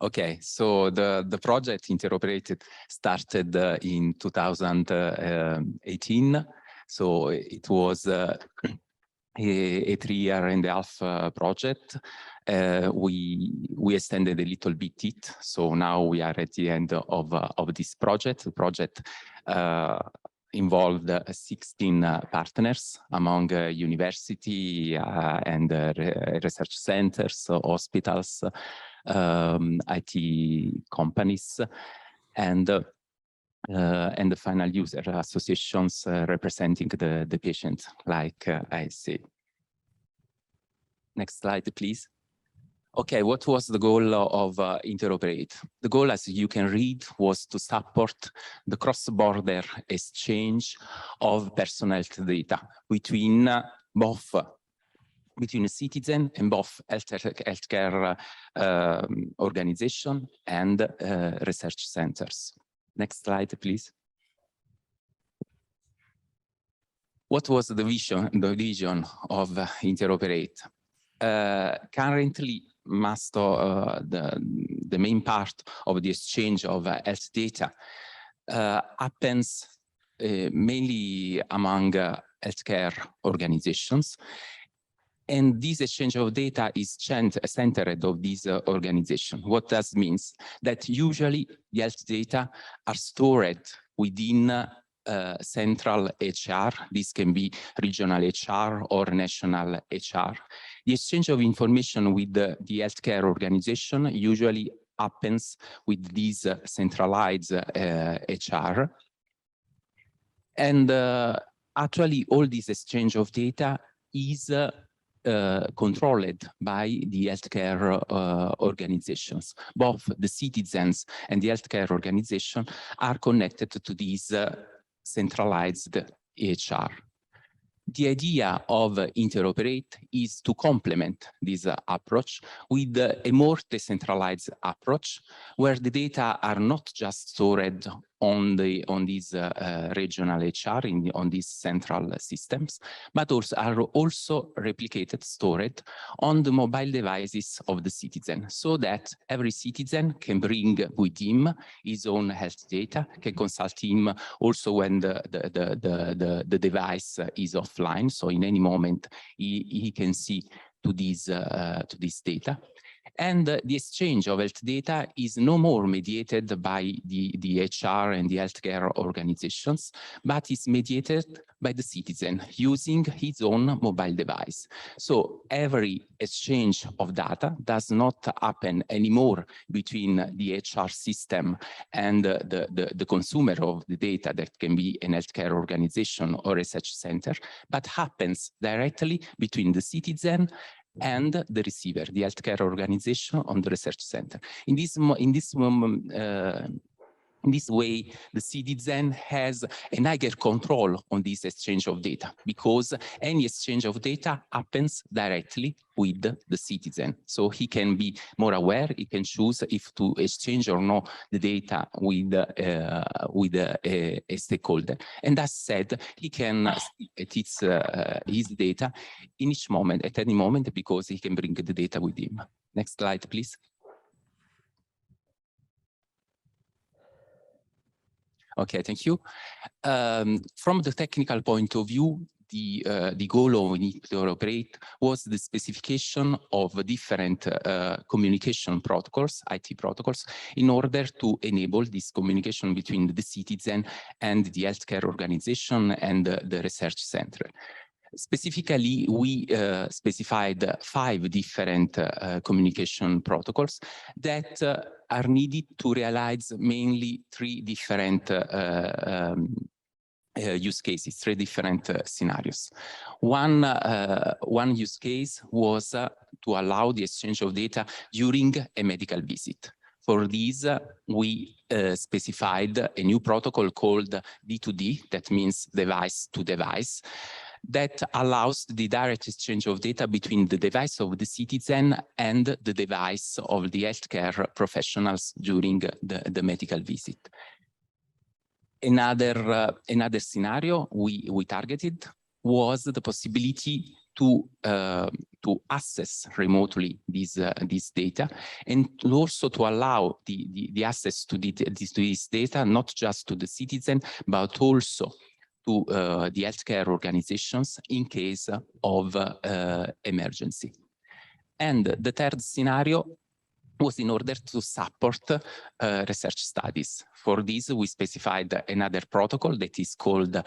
Okay, so the project Interoperated started in 2018. So it was a 3.5-year project. We extended a little bit it, so now we are at the end of this project. The project involved 16 partners among university and research centers, hospitals, IT companies, and the final user associations representing the patient, like I said. Next slide, please. Okay, what was the goal of Interoperate? The goal, as you can read, was to support the cross-border exchange of personal health data between between a citizen and both healthcare organization and research centers. Next slide, please. What was the vision of Interoperate? Currently, the main part of the exchange of health data happens mainly among healthcare organizations. And this exchange of data is centered of this organization. What that means? That usually the health data are stored within central HR. This can be regional HR or national HR. The exchange of information with the healthcare organization usually happens with this centralized HR. And actually, all this exchange of data is controlled by the healthcare organizations. Both the citizens and the healthcare organization are connected to this centralized EHR. The idea of Interoperate is to complement this approach with a more decentralized approach, where the data are not just stored on these regional HR, on these central systems, but are also replicated, stored on the mobile devices of the citizen, so that every citizen can bring with him his own health data, can consult him also when the device is offline. So in any moment he can see to this data. And the exchange of health data is no more mediated by the HR and the healthcare organizations, but is mediated by the citizen using his own mobile device. So every exchange of data does not happen anymore between the HR system and the consumer of the data, that can be an healthcare organization or research center, but happens directly between the citizen and the receiver, the healthcare organization on the research center. In this way, the citizen has a higher control on this exchange of data, because any exchange of data happens directly with the citizen. So he can be more aware, he can choose if to exchange or not the data with a stakeholder. And as said, he can edit his data in each moment, at any moment, because he can bring the data with him. Next slide, please. Okay, thank you. From the technical point of view, the goal of Interoperate was the specification of different communication protocols, IT protocols, in order to enable this communication between the citizen and the healthcare organization and the research center. Specifically, we specified 5 different communication protocols that are needed to realize mainly 3 different use cases, 3 different scenarios. One use case was to allow the exchange of data during a medical visit. For this, we specified a new protocol called D2D, that means device to device, that allows the direct exchange of data between the device of the citizen and the device of the healthcare professionals during the medical visit. Another scenario we targeted was the possibility to access remotely this data, and also to allow the access to this data, not just to the citizen, but also to the healthcare organizations in case of emergency. And the third scenario was in order to support research studies. For this, we specified another protocol that is called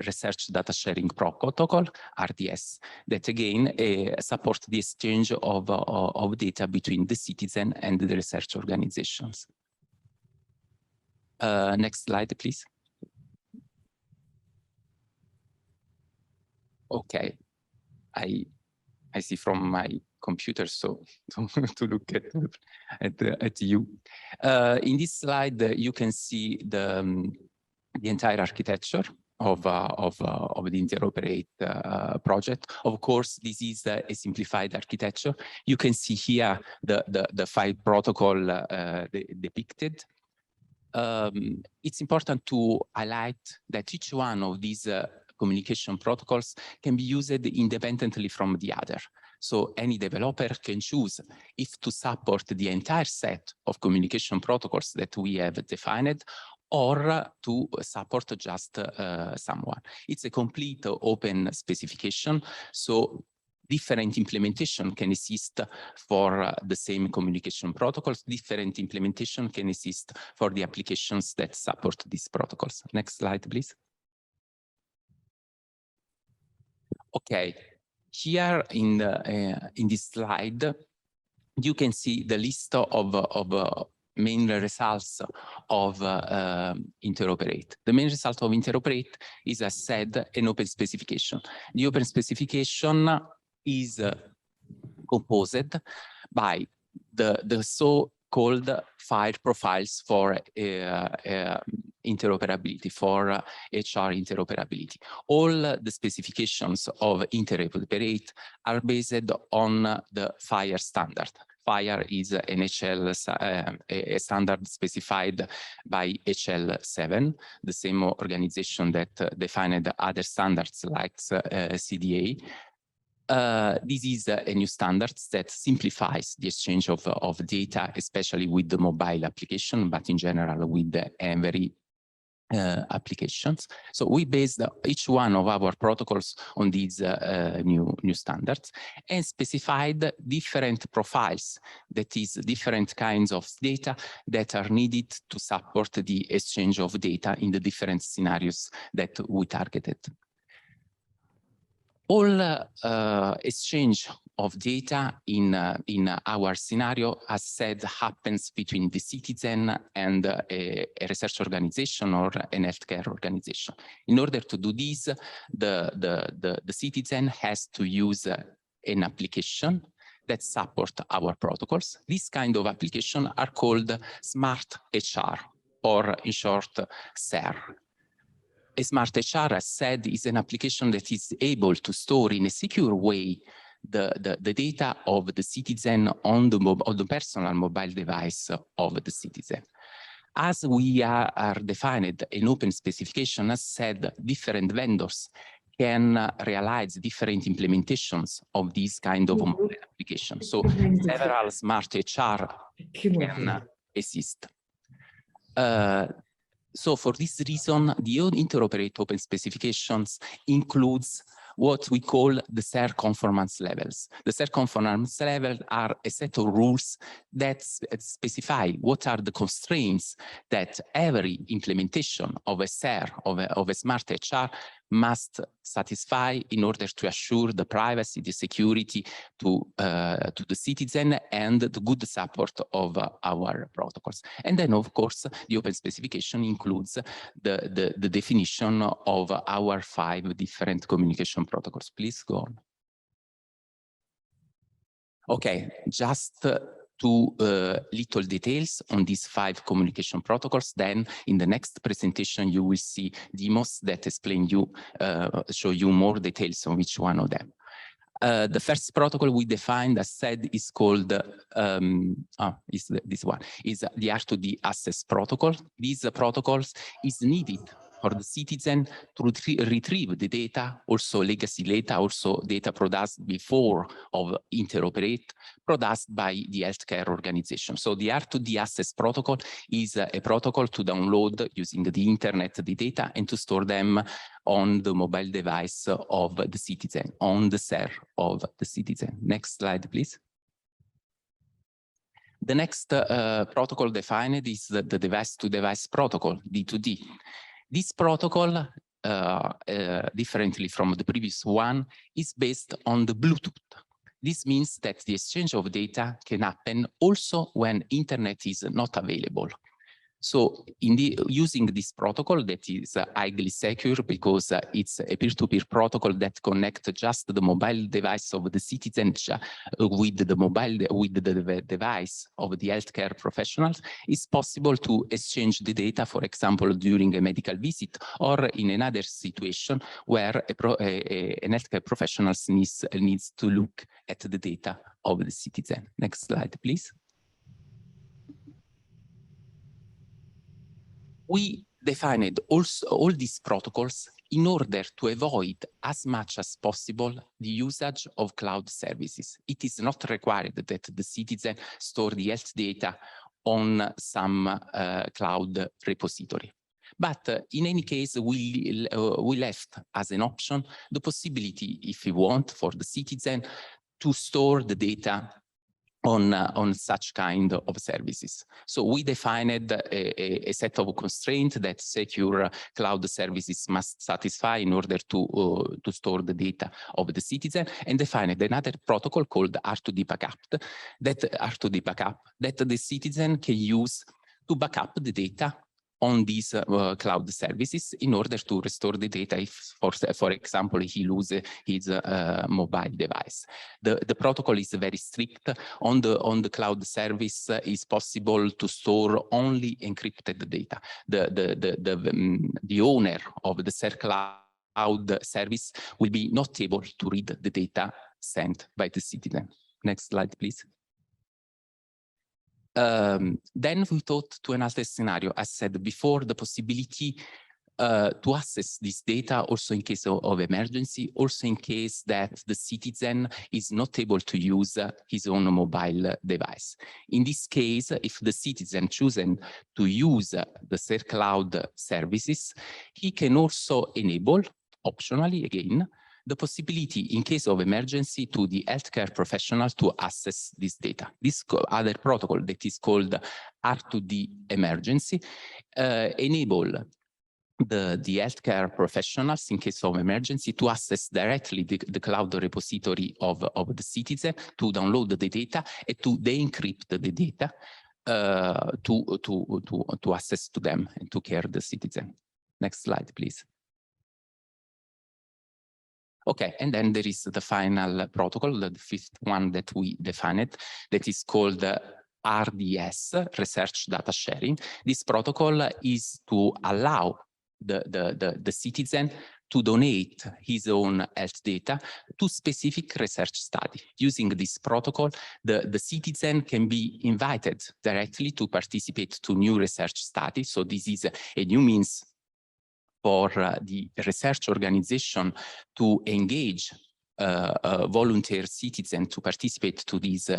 Research Data Sharing Protocol, RDS, that again supports the exchange of data between the citizen and the research organizations. Next slide, please. Okay, I see from my computer, so to look at you. In this slide, you can see the entire architecture of the Interoperate project. Of course, this is a simplified architecture. You can see here the 5 protocol depicted. It's important to highlight that each one of these communication protocols can be used independently from the other. So any developer can choose if to support the entire set of communication protocols that we have defined, or to support just someone. It's a complete open specification, so different implementation can exist for the same communication protocols. Different implementation can exist for the applications that support these protocols. Next slide, please. Okay, here in this slide, you can see the list of main results of Interoperate. The main result of Interoperate is, as said, an open specification. The open specification is composed by the so-called 5 profiles for interoperability, for EHR interoperability. All the specifications of Interoperate are based on the FHIR standard. FHIR is an HL a standard specified by HL7, the same organization that defined other standards like CDA. This is a new standard that simplifies the exchange of data, especially with the mobile application, but in general with every applications. So we based each one of our protocols on these new standards, and specified different profiles, that is different kinds of data that are needed to support the exchange of data in the different scenarios that we targeted. All exchange of data in our scenario, as said, happens between the citizen and a research organization or an healthcare organization. In order to do this, the citizen has to use an application that support our protocols. This kind of application are called Smart HR, or in short, SER. A Smart HR, as said, is an application that is able to store in a secure way the data of the citizen on the personal mobile device of the citizen. As we are defined an open specification, as said, different vendors can realize different implementations of this kind of mobile application. So several Smart HR can exist. So for this reason, the Interoperate open specifications includes what we call the SER conformance levels. The SER conformance levels are a set of rules that specify what are the constraints that every implementation of a SER, of a Smart HR, must satisfy in order to assure the privacy, the security to the citizen, and the good support of our protocols. And then, of course, the open specification includes the definition of our 5 different communication protocols. Please go on. Okay, just 2 little details on these 5 communication protocols. Then in the next presentation, you will see demos that explain you, show you more details on each one of them. The first protocol we defined, as said, is called, this one, is the R2D access protocol. These protocols is needed for the citizen to retrieve the data, also legacy data, also data produced before of interoperate, produced by the healthcare organization. So the R2D access protocol is a protocol to download using the internet the data and to store them on the mobile device of the citizen, on the SER of the citizen. Next slide, please. The next protocol defined is the device-to-device protocol, D2D. This protocol, differently from the previous one, is based on the Bluetooth. This means that the exchange of data can happen also when internet is not available. So using this protocol that is highly secure because it's a peer-to-peer protocol that connects just the mobile device of the citizen with the device of the healthcare professionals, it's possible to exchange the data, for example, during a medical visit or in another situation where an healthcare professional needs to look at the data of the citizen. Next slide, please. We defined also all these protocols in order to avoid as much as possible the usage of cloud services. It is not required that the citizen store the health data on some cloud repository. But in any case, we left as an option the possibility, if you want, for the citizen to store the data on such kind of services. So we defined a set of constraints that secure cloud services must satisfy in order to store the data of the citizen, and defined another protocol called R2D backup that the citizen can use to backup the data on these cloud services in order to restore the data if, for example, he loses his mobile device. The protocol is very strict. On the cloud service is possible to store only encrypted data. The owner of the SER cloud service will be not able to read the data sent by the citizen. Next slide, please. Then we thought to another scenario, as said before, the possibility to access this data also in case of emergency, also in case that the citizen is not able to use his own mobile device. In this case, if the citizen chooses to use the SER cloud services, he can also enable, optionally again, the possibility in case of emergency to the healthcare professional to access this data. This other protocol that is called R2D emergency enable the healthcare professionals in case of emergency to access directly the cloud repository of the citizen, to download the data and to de-encrypt the data to access to them and to care the citizen. Next slide, please. Okay, and then there is the final protocol, the fifth one that we defined, that is called RDS, Research Data Sharing. This protocol is to allow the citizen to donate his own health data to specific research study. Using this protocol, the citizen can be invited directly to participate to new research studies. So this is a new means for the research organization to engage volunteer citizen to participate to this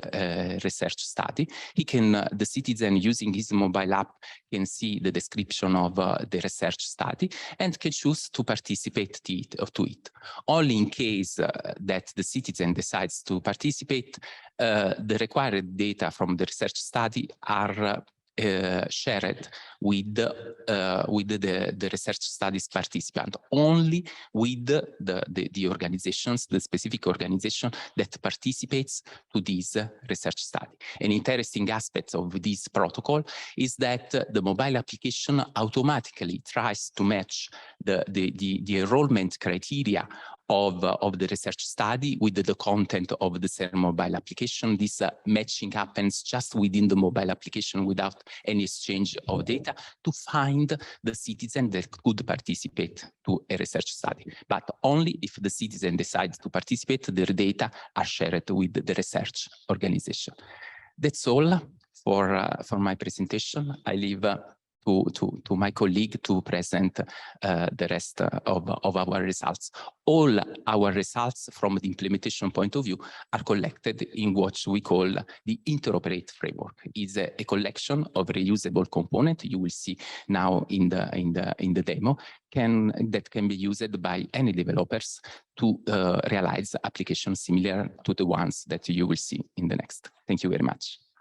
research study. The citizen using his mobile app can see the description of the research study and can choose to participate to it. Only in case that the citizen decides to participate, the required data from the research study are shared with the research studies participant, only with the organizations, the specific organization that participates to this research study. An interesting aspect of this protocol is that the mobile application automatically tries to match the enrollment criteria of the research study with the content of the SER mobile application. This matching happens just within the mobile application without any exchange of data to find the citizen that could participate to a research study. But only if the citizen decides to participate, their data are shared with the research organization. That's all for my presentation. I leave to to my colleague to present the rest of our results. All our results from the implementation point of view are collected in what we call the interoperate framework. It's a collection of reusable components you will see now in the demo that can be used by any developers to realize applications similar to the ones that you will see in the next. Thank you very much.